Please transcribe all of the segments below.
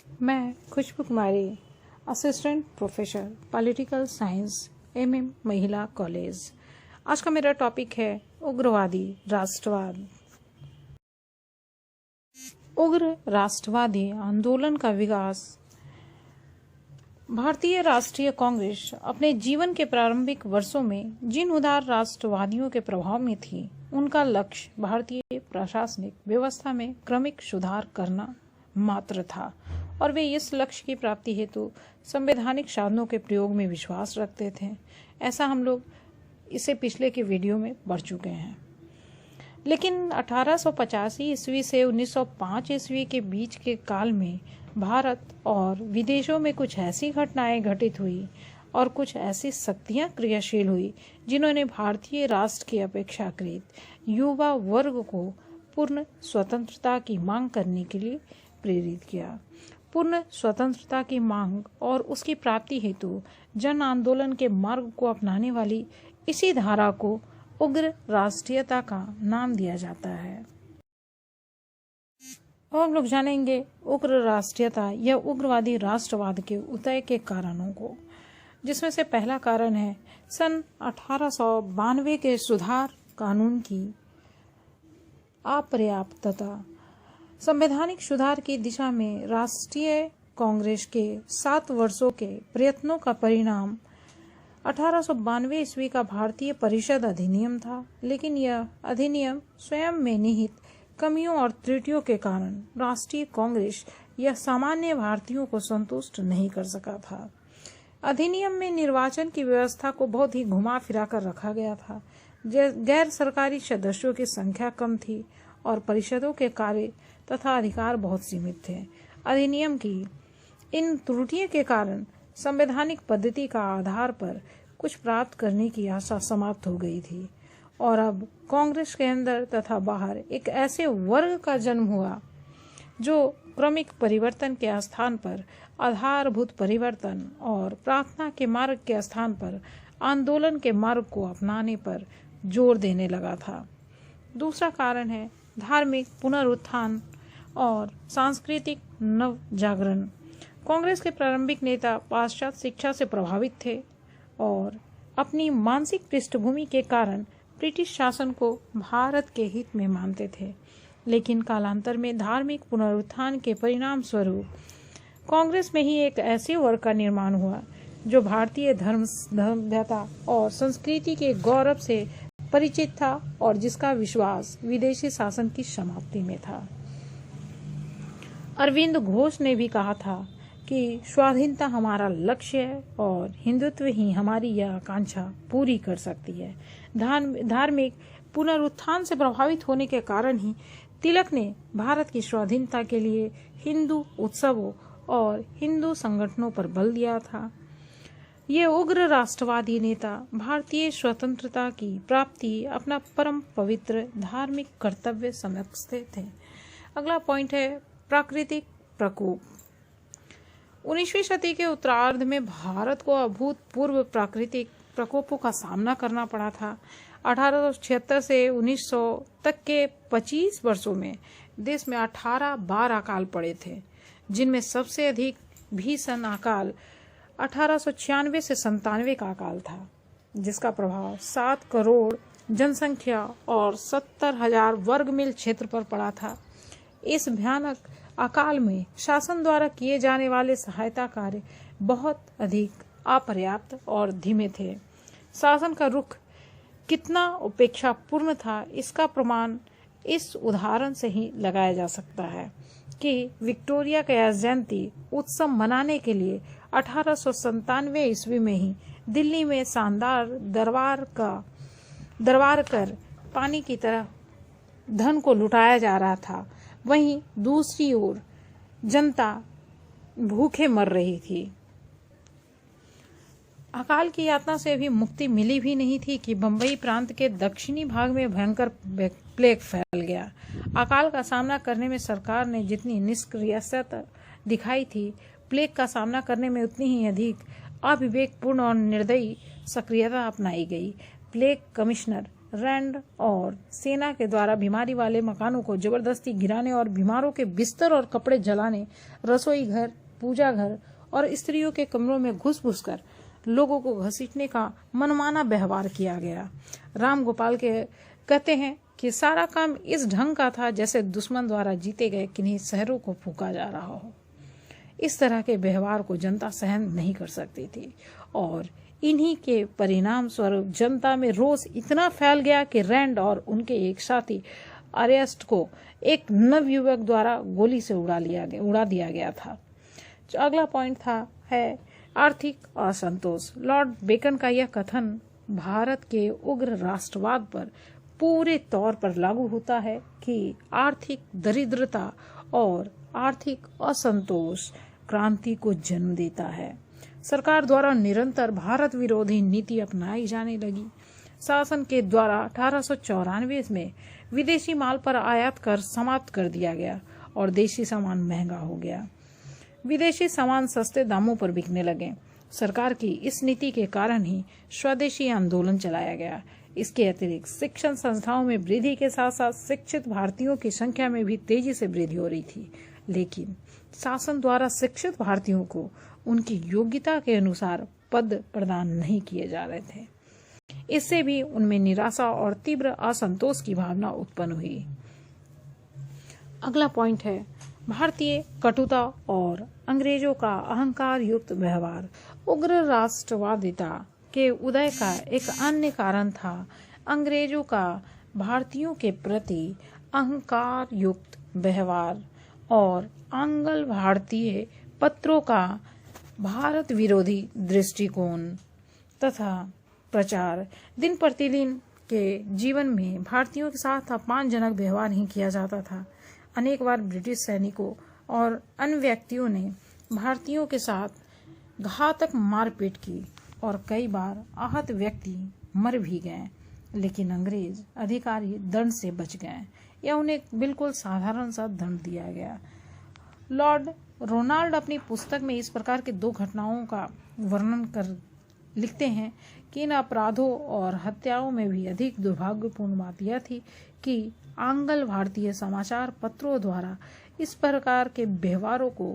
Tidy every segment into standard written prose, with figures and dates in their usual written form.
मैं Khushboo Kumari, assistant professor political science, MM Mahila college. आज का मेरा टॉपिक है उग्रवादी राष्ट्रवाद। उग्र राष्ट्रवादी आंदोलन का विकास। भारतीय राष्ट्रीय कांग्रेस अपने जीवन के प्रारंभिक वर्षों में जिन उदार राष्ट्रवादियों के प्रभाव में थी, उनका लक्ष्य भारतीय प्रशासनिक व्यवस्था में क्रमिक सुधार करना मात्र था और वे इस लक्ष्य की प्राप्ति हेतु संवैधानिक साधनों के प्रयोग में विश्वास रखते थे। ऐसा हम लोग इसे पिछले के वीडियो में पढ़ चुके हैं। लेकिन 1885 ईस्वी से 1905 ईस्वी के बीच के काल में भारत और विदेशों में कुछ ऐसी घटनाएं घटित हुई और कुछ ऐसी शक्तियां क्रियाशील हुई जिन्होंने भारतीय राष्ट्र की अपेक्षाकृत युवा वर्ग को पूर्ण स्वतंत्रता की मांग करने के लिए प्रेरित किया। पूर्ण स्वतंत्रता की मांग और उसकी प्राप्ति हेतु जन आंदोलन के मार्ग को अपनाने वाली इसी धारा को उग्र राष्ट्रीयता का नाम दिया जाता है। अब हम लोग जानेंगे उग्र राष्ट्रीयता या उग्रवादी राष्ट्रवाद के उदय के कारणों को, जिसमें से पहला कारण है सन 1892 के सुधार कानून की अपर्याप्तता। संवैधानिक सुधार की दिशा में राष्ट्रीय कांग्रेस के 7 वर्षों के प्रयत्नों का परिणाम 1892 ईस्वी का भारतीय परिषद अधिनियम था। लेकिन यह अधिनियम स्वयं में निहित कमियों और त्रुटियों के कारण राष्ट्रीय कांग्रेस या सामान्य भारतीयों को संतुष्ट नहीं कर सका था। अधिनियम में निर्वाचन की व्यवस्था को बहुत ही घुमा फिरा कर रखा गया था। गैर सरकारी सदस्यों की संख्या कम थी और परिषदों के कार्य तथा अधिकार बहुत सीमित थे। अधिनियम की इन त्रुटियों के कारण संवैधानिक पद्धति का आधार पर कुछ प्राप्त करने की आशा समाप्त हो गई थी और अब कांग्रेस के अंदर तथा बाहर एक ऐसे वर्ग का जन्म हुआ जो क्रमिक परिवर्तन के स्थान पर आधारभूत परिवर्तन और प्रार्थना के मार्ग के स्थान पर आंदोलन के मार्ग को अपनाने पर जोर देने लगा था। दूसरा कारण है धार्मिक पुनरुत्थान और सांस्कृतिक नव जागरण। कांग्रेस के प्रारंभिक नेता पाश्चात्य शिक्षा से प्रभावित थे और अपनी मानसिक पृष्ठभूमि के कारण ब्रिटिश शासन को भारत के हित में मानते थे। लेकिन कालांतर में धार्मिक पुनरुत्थान के परिणाम स्वरूप कांग्रेस में ही एक ऐसे वर्ग का निर्माण हुआ जो भारतीय धर्मभ्यता और संस्कृति के गौरव से परिचित था और जिसका विश्वास विदेशी शासन की समाप्ति में था। अरविंद घोष ने भी कहा था कि स्वाधीनता हमारा लक्ष्य है और हिंदुत्व ही हमारी यह आकांक्षा पूरी कर सकती है। धार्मिक पुनरुत्थान से प्रभावित होने के कारण ही तिलक ने भारत की स्वाधीनता के लिए हिंदू उत्सवों और हिंदू संगठनों पर बल दिया था। ये उग्र राष्ट्रवादी नेता भारतीय स्वतंत्रता की प्राप्ति अपना परम पवित्र धार्मिक कर्तव्य समझते थे। अगला पॉइंट है प्राकृतिक प्रकोप। 19वीं सदी के उत्तरार्ध में भारत को अभूतपूर्व प्राकृतिक प्रकोपों का सामना करना पड़ा था। 1876 से 1900 तक के 25 वर्षों में देश में 18 बार अकाल पड़े थे, जिनमें सबसे अधिक भीषण अकाल 1896 से 97 का अकाल था, जिसका प्रभाव 7 करोड़ जनसंख्या और 70,000 वर्ग मील क्षेत्र पर पड़ा था। इस भयानक अकाल में शासन द्वारा किए जाने वाले सहायता कार्य बहुत अधिक अपर्याप्त और धीमे थे। शासन का रुख कितना उपेक्षापूर्ण था, इसका प्रमाण इस उदाहरण से ही लगाया जा सकता है कि विक्टोरिया का जयंती उत्सव मनाने के लिए 1897 ईस्वी में ही दिल्ली में शानदार दरबार कर पानी की तरह धन को लुटाया जा रहा था। वहीं दूसरी ओर जनता भूखे मर रही थी। अकाल की यातना से अभी मुक्ति मिली भी नहीं थी कि बंबई प्रांत के दक्षिणी भाग में भयंकर प्लेग फैल गया। अकाल का सामना करने में सरकार ने जितनी निष्क्रियता दिखाई थी, प्लेग का सामना करने में उतनी ही अधिक अविवेकपूर्ण और निर्दयी सक्रियता अपनाई गई। प्लेग कमिश्नर रैंड और सेना के द्वारा बीमारी वाले मकानों को जबरदस्ती गिराने और बीमारों के बिस्तर और कपड़े जलाने, रसोई घर, पूजा घर और स्त्रियों के कमरों में घुस कर लोगों को घसीटने का मनमाना व्यवहार किया गया। राम गोपाल के कहते हैं कि सारा काम इस ढंग का था जैसे दुश्मन द्वारा जीते गए किन्हीं शहरों को फूंका जा रहा हो। इस तरह के व्यवहार को जनता सहन नहीं कर सकती थी और इन्हीं के परिणाम स्वरूप जनता में रोष इतना फैल गया कि रैंड और उनके एक साथी अरेस्ट को एक नवयुवक द्वारा गोली से उड़ा दिया गया था। जो अगला पॉइंट है आर्थिक असंतोष। लॉर्ड बेकन का यह कथन भारत के उग्र राष्ट्रवाद पर पूरे तौर पर लागू होता है कि आर्थिक दरिद्रता और आर्थिक असंतोष क्रांति को जन्म देता है। सरकार द्वारा निरंतर भारत विरोधी नीति अपनाई जाने लगी। शासन के द्वारा 1894 में विदेशी माल पर आयात कर समाप्त कर दिया गया और देशी सामान महंगा हो गया। विदेशी सामान सस्ते दामों पर बिकने लगे। सरकार की इस नीति के कारण ही स्वदेशी आंदोलन चलाया गया। इसके अतिरिक्त शिक्षण संस्थाओं में वृद्धि के साथ साथ शिक्षित भारतीयों की संख्या में भी तेजी से वृद्धि हो रही थी, लेकिन शासन द्वारा शिक्षित भारतीयों को उनकी योग्यता के अनुसार पद प्रदान नहीं किए जा रहे थे। इससे भी उनमें निराशा और तीव्र असंतोष की भावना उत्पन्न हुई। अगला पॉइंट है भारतीय कटुता और अंग्रेजों का अहंकार युक्त व्यवहार। उग्र राष्ट्रवादिता के उदय का एक अन्य कारण था अंग्रेजों का भारतीयों के प्रति अहंकार युक्त व्यवहार और आंग्ल भारतीय पत्रों का भारत विरोधी दृष्टिकोण तथा प्रचार। दिन प्रतिदिन के जीवन में भारतीयों के साथ अपमानजनक व्यवहार ही किया जाता था। अनेक बार ब्रिटिश सैनिकों और अन्य व्यक्तियों ने भारतीयों के साथ घातक मारपीट की और कई बार आहत व्यक्ति मर भी गए, लेकिन अंग्रेज अधिकारी दंड से बच गए या उन्हें बिल्कुल साधारण सा दंड दिया गया। लॉर्ड रोनाल्ड अपनी पुस्तक में इस प्रकार के दो घटनाओं का वर्णन कर लिखते हैं कि इन अपराधों और हत्याओं में भी अधिक दुर्भाग्यपूर्ण बात यह थी कि आंग्ल भारतीय समाचार पत्रों द्वारा इस प्रकार के व्यवहारों को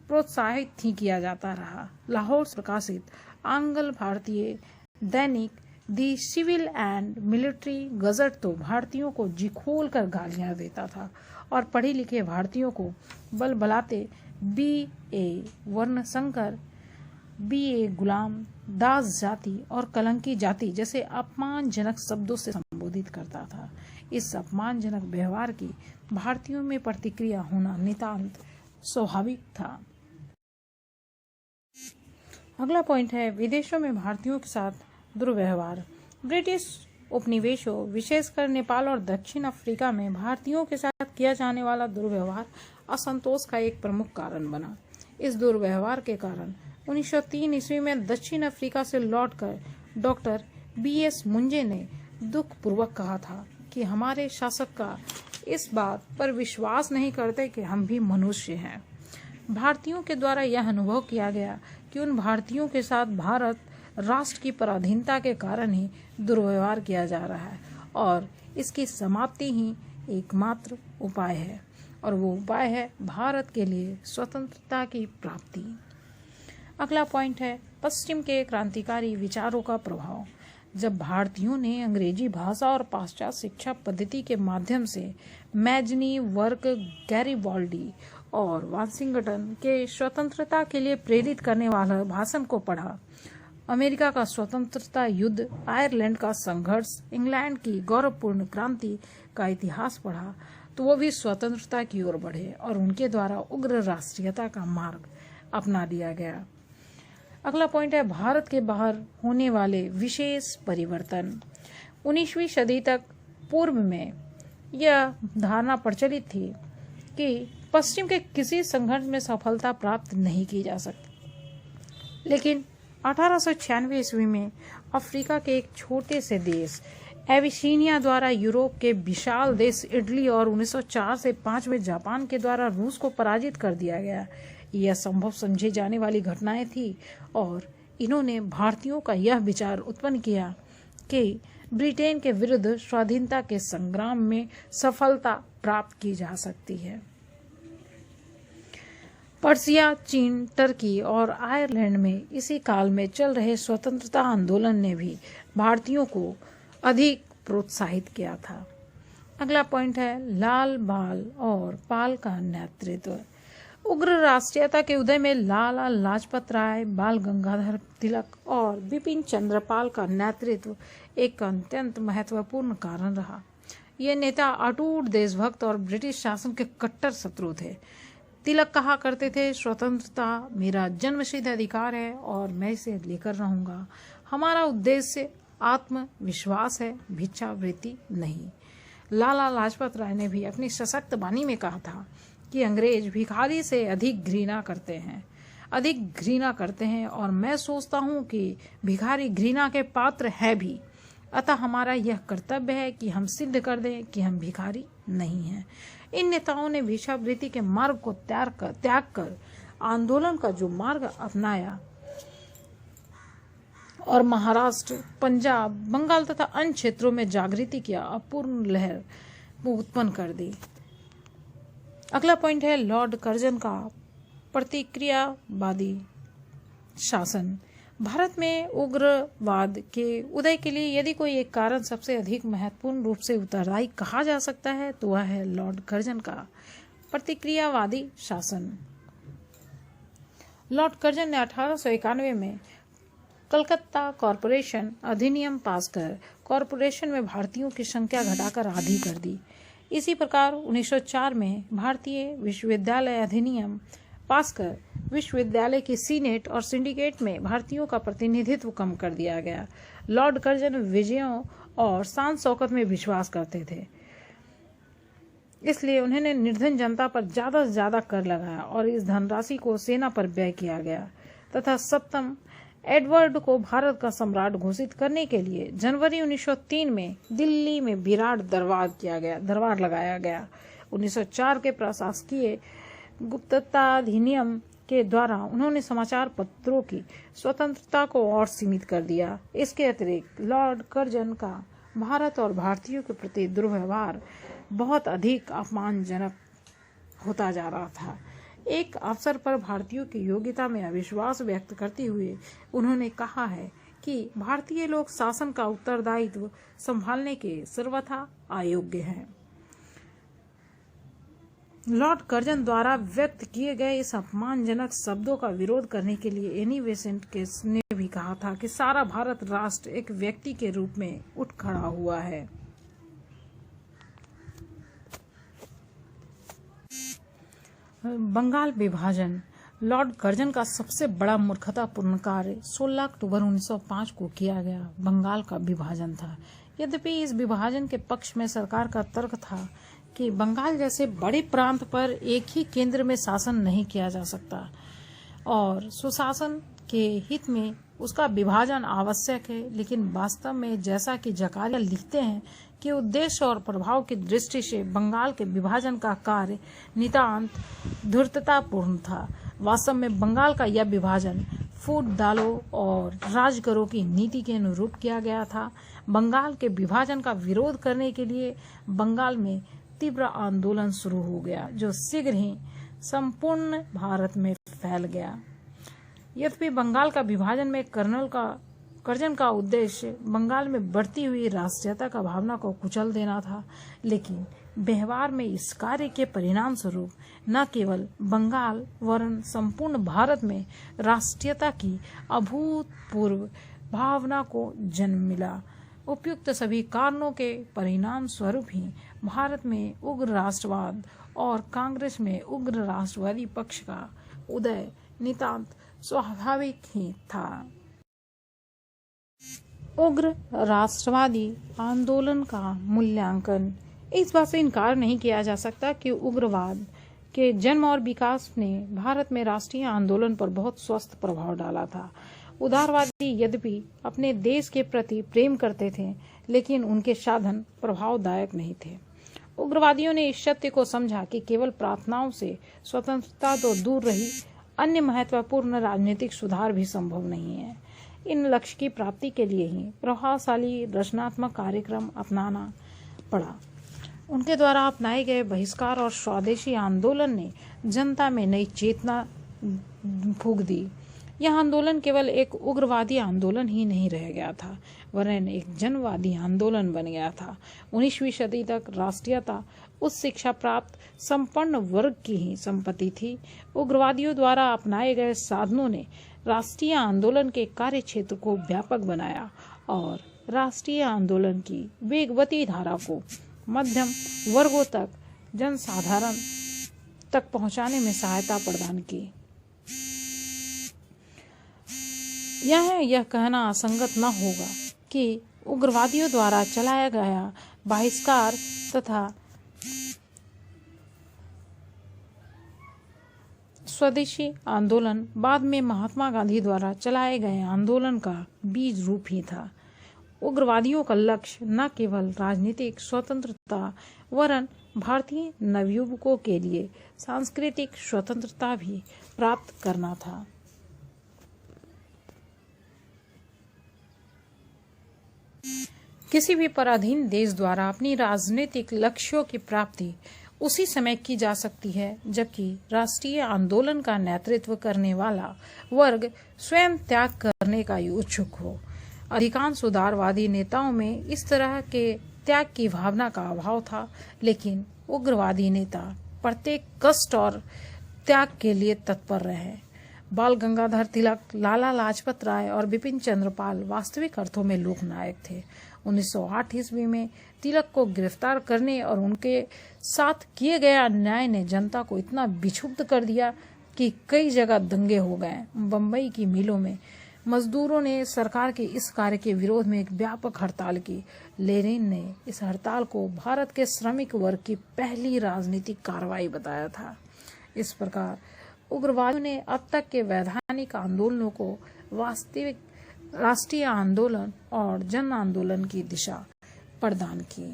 प्रोत्साहित ही किया जाता रहा। लाहौर प्रकाशित आंग्ल भारतीय दैनिक दी सिविल एंड मिलिट्री गजट तो भारतीयों को जी खोल कर गालियां देता था और पढ़े लिखे भारतीयों को बल बलाते BA वर्ण संकर, BA गुलाम, दास जाति और कलंकी जाति जैसे अपमानजनक शब्दों से संबोधित करता था। इस अपमानजनक व्यवहार की भारतीयों में प्रतिक्रिया होना नितांत स्वाभाविक था। अगला पॉइंट है विदेशों में भारतीयों के साथ दुर्व्यवहार। ब्रिटिश उपनिवेशों विशेषकर नेपाल और दक्षिण अफ्रीका में भारतीयों के साथ किया जाने वाला दुर्व्यवहार असंतोष का एक प्रमुख कारण बना। इस दुर्व्यवहार के कारण 1903 ईस्वी में दक्षिण अफ्रीका से लौटकर डॉक्टर BS मुंजे ने दुख पूर्वक कहा था कि हमारे शासक का इस बात पर विश्वास नहीं करते कि हम भी मनुष्य हैं। भारतीयों के द्वारा यह अनुभव किया गया कि उन भारतीयों के साथ भारत राष्ट्र की पराधीनता के कारण ही दुर्व्यवहार किया जा रहा है और इसकी समाप्ति ही एकमात्र उपाय है और वो उपाय है भारत के लिए स्वतंत्रता की प्राप्ति। अगला पॉइंट है पश्चिम के क्रांतिकारी विचारों का प्रभाव। जब भारतीयों ने अंग्रेजी भाषा और पाश्चात्य शिक्षा पद्धति के माध्यम से मैजनी, वर्क, गैरिबाल्डी और वाशिंगटन के स्वतंत्रता के लिए प्रेरित करने वाला भाषण को पढ़ा, अमेरिका का स्वतंत्रता युद्ध, आयरलैंड का संघर्ष, इंग्लैंड की गौरवपूर्ण क्रांति का इतिहास पढ़ा, तो वो भी स्वतंत्रता की ओर बढ़े और उनके द्वारा उग्र राष्ट्रीयता का मार्ग अपना लिया गया। अगला पॉइंट है भारत के बाहर होने वाले विशेष परिवर्तन। 19वीं सदी तक पूर्व में यह धारणा प्रचलित थी कि पश्चिम के किसी संघर्ष में सफलता प्राप्त नहीं की जा सकती, लेकिन 1896 ईस्वी में अफ्रीका के एक छोटे से देश एबिसीनिया द्वारा यूरोप के विशाल देश इटली और 1904 से 5 में जापान के द्वारा रूस को पराजित कर दिया गया। यह संभव समझे जाने वाली घटनाएं थी और इन्होंने भारतीयों का यह विचार उत्पन्न किया कि ब्रिटेन के विरुद्ध स्वाधीनता के संग्राम में सफलता प्राप्त की जा सकती है। पर्सिया, चीन, टर्की और आयरलैंड में इसी काल में चल रहे स्वतंत्रता आंदोलन ने भी भारतीयों को अधिक प्रोत्साहित किया था। अगला पॉइंट है लाल, बाल और पाल का नेतृत्व। उग्र राष्ट्रीयता के उदय में लाला लाजपत राय, बाल गंगाधर तिलक और बिपिन चंद्र पाल का नेतृत्व एक अत्यंत महत्वपूर्ण कारण रहा। ये नेता अटूट देशभक्त और ब्रिटिश शासन के कट्टर शत्रु थे। तिलक कहा करते थे, स्वतंत्रता मेरा जन्मसिद्ध अधिकार है और मैं इसे लेकर रहूंगा। हमारा उद्देश्य आत्मविश्वास है, भिक्षावृत्ति नहीं। लाला लाजपत राय ने भी अपनी सशक्त वाणी में कहा था कि अंग्रेज भिखारी से अधिक घृणा करते हैं और मैं सोचता हूं कि भिखारी घृणा के पात्र है भी। अतः हमारा यह कर्तव्य है कि हम सिद्ध कर दें कि हम भिखारी नहीं हैं। इन नेताओं ने भिक्षावृत्ति के मार्ग को त्याग कर आंदोलन का जो मार्ग अपनाया और महाराष्ट्र, पंजाब, बंगाल तथा अन्य क्षेत्रों में जागृति की अपूर्ण लहर उत्पन्न कर दी। अगला पॉइंट है लॉर्ड कर्जन का प्रतिक्रियावादी शासन। भारत में उग्रवाद के उदय के लिए यदि कोई एक कारण सबसे अधिक महत्वपूर्ण रूप से उत्तरदायी कहा जा सकता है तो वह है लॉर्ड कर्जन का प्रतिक्रियावादी शासन। लॉर्ड कर्जन ने 1891 में कलकत्ता कॉरपोरेशन अधिनियम पास कर कॉरपोरेशन में भारतीयों की संख्या घटाकर आधी कर दी। इसी प्रकार 1904 में भारतीय विश्वविद्यालय अधिनियम पास कर विश्वविद्यालय की सीनेट और सिंडिकेट में भारतीयों का प्रतिनिधित्व कम कर दिया गया। लॉर्ड कर्जन विजयों और शान शौकत में विश्वास करते थे, इसलिए उन्होंने निर्धन जनता पर ज्यादा से ज्यादा कर लगाया और इस धनराशि को सेना पर व्यय किया गया तथा सप्तम एडवर्ड को भारत का सम्राट घोषित करने के लिए जनवरी 1903 में दिल्ली में विराट दरबार लगाया गया। 1904 के प्रशासकीय गुप्तता अधिनियम के द्वारा उन्होंने समाचार पत्रों की स्वतंत्रता को और सीमित कर दिया। इसके अतिरिक्त लॉर्ड कर्जन का भारत और भारतीयों के प्रति दुर्व्यवहार बहुत अधिक अपमानजनक होता जा रहा था। एक अवसर पर भारतीयों की योग्यता में अविश्वास व्यक्त करते हुए उन्होंने कहा है कि भारतीय लोग शासन का उत्तरदायित्व संभालने के सर्वथा अयोग्य हैं। लॉर्ड कर्जन द्वारा व्यक्त किए गए इस अपमानजनक शब्दों का विरोध करने के लिए एनी बेसेंट केस ने भी कहा था कि सारा भारत राष्ट्र एक व्यक्ति के रूप में उठ खड़ा हुआ है। बंगाल विभाजन। लॉर्ड कर्जन का सबसे बड़ा मूर्खतापूर्ण कार्य 16 अक्टूबर 1905 को किया गया बंगाल का विभाजन था। यद्यपि इस विभाजन के पक्ष में सरकार का तर्क था कि बंगाल जैसे बड़े प्रांत पर एक ही केंद्र में शासन नहीं किया जा सकता और सुशासन के हित में उसका विभाजन आवश्यक है, लेकिन वास्तव में जैसा कि जकारिया लिखते हैं कि उद्देश्य और प्रभाव की दृष्टि से बंगाल के विभाजन का कार्य नितांत धूर्ततापूर्ण था। वास्तव में बंगाल का यह विभाजन फूट दालों और राजगरों की नीति के अनुरूप किया गया था। बंगाल के विभाजन का विरोध करने के लिए बंगाल में तीव्र आंदोलन शुरू हो गया जो शीघ्र ही संपूर्ण भारत में फैल गया। यद्यपि बंगाल का विभाजन में कर्जन का उद्देश्य बंगाल में बढ़ती हुई राष्ट्रीयता का भावना को कुचल देना था, लेकिन व्यवहार में इस कार्य के परिणाम स्वरूप न केवल बंगाल वरन संपूर्ण भारत में राष्ट्रीयता की अभूतपूर्व भावना को जन्म मिला। उपयुक्त सभी कारणों के परिणाम स्वरूप ही भारत में उग्र राष्ट्रवाद और कांग्रेस में उग्र राष्ट्रवादी पक्ष का उदय नितांत स्वाभाविक ही था। उग्र राष्ट्रवादी आंदोलन का मूल्यांकन। इस बात से इनकार नहीं किया जा सकता कि उग्रवाद के जन्म और विकास ने भारत में राष्ट्रीय आंदोलन पर बहुत स्वस्थ प्रभाव डाला था। उदारवादी यद्यपि अपने देश के प्रति प्रेम करते थे, लेकिन उनके साधन प्रभावदायक नहीं थे। उग्रवादियों ने इस सत्य को समझा कि केवल प्रार्थनाओं से स्वतंत्रता तो दूर रही, अन्य महत्वपूर्ण राजनीतिक सुधार भी संभव नहीं है। इन लक्ष्य की प्राप्ति के लिए ही प्रभावशाली रचनात्मक कार्यक्रम अपनाना पड़ा। उनके द्वारा अपनाए गए बहिष्कार और स्वदेशी आंदोलन ने जनता में नई चेतना फूंक दी। यह आंदोलन केवल एक उग्रवादी आंदोलन ही नहीं रह गया था, वरन एक जनवादी आंदोलन बन गया था। 19वीं सदी तक राष्ट्रीयता उच्च शिक्षा प्राप्त संपन्न वर्ग की ही संपत्ति थी। उग्रवादियों द्वारा अपनाए गए साधनों ने राष्ट्रीय आंदोलन के कार्य क्षेत्र को व्यापक बनाया और राष्ट्रीय आंदोलन की वेगवती धारा को मध्यम वर्गों तक, जनसाधारण तक पहुंचाने में सहायता प्रदान की। यह कहना असंगत न होगा कि उग्रवादियों द्वारा चलाया गया बहिष्कार तथा स्वदेशी आंदोलन बाद में महात्मा गांधी द्वारा चलाए गए आंदोलन का बीज रूप ही था। उग्रवादियों का लक्ष्य न केवल राजनीतिक स्वतंत्रता वरन भारतीय नवयुवकों के लिए सांस्कृतिक स्वतंत्रता भी प्राप्त करना था। किसी भी पराधीन देश द्वारा अपनी राजनीतिक लक्ष्यों की प्राप्ति उसी समय की जा सकती है जबकि राष्ट्रीय आंदोलन का नेतृत्व करने वाला वर्ग स्वयं त्याग करने का इच्छुक हो। अधिकांश उदारवादी नेताओं में इस तरह के त्याग की भावना का अभाव था, लेकिन उग्रवादी नेता प्रत्येक कष्ट और त्याग के लिए तत्पर रहे। बाल गंगाधर तिलक, लाला लाजपत राय और बिपिन चंद्र पाल वास्तविक अर्थों में लोकनायक थे। 1908 ईस्वी में तिलक को गिरफ्तार करने और उनके साथ किए गए अन्याय ने जनता को इतना विक्षुब्ध कर दिया कि कई जगह दंगे हो गए। बम्बई की मिलों में मजदूरों ने सरकार के इस कार्य के विरोध में एक व्यापक हड़ताल की। लेनिन ने इस हड़ताल को भारत के श्रमिक वर्ग की पहली राजनीतिक कार्रवाई बताया था। इस प्रकार उग्रवादियों ने अब तक के वैधानिक आंदोलनों को वास्तविक राष्ट्रीय आंदोलन और जन आंदोलन की दिशा प्रदान की।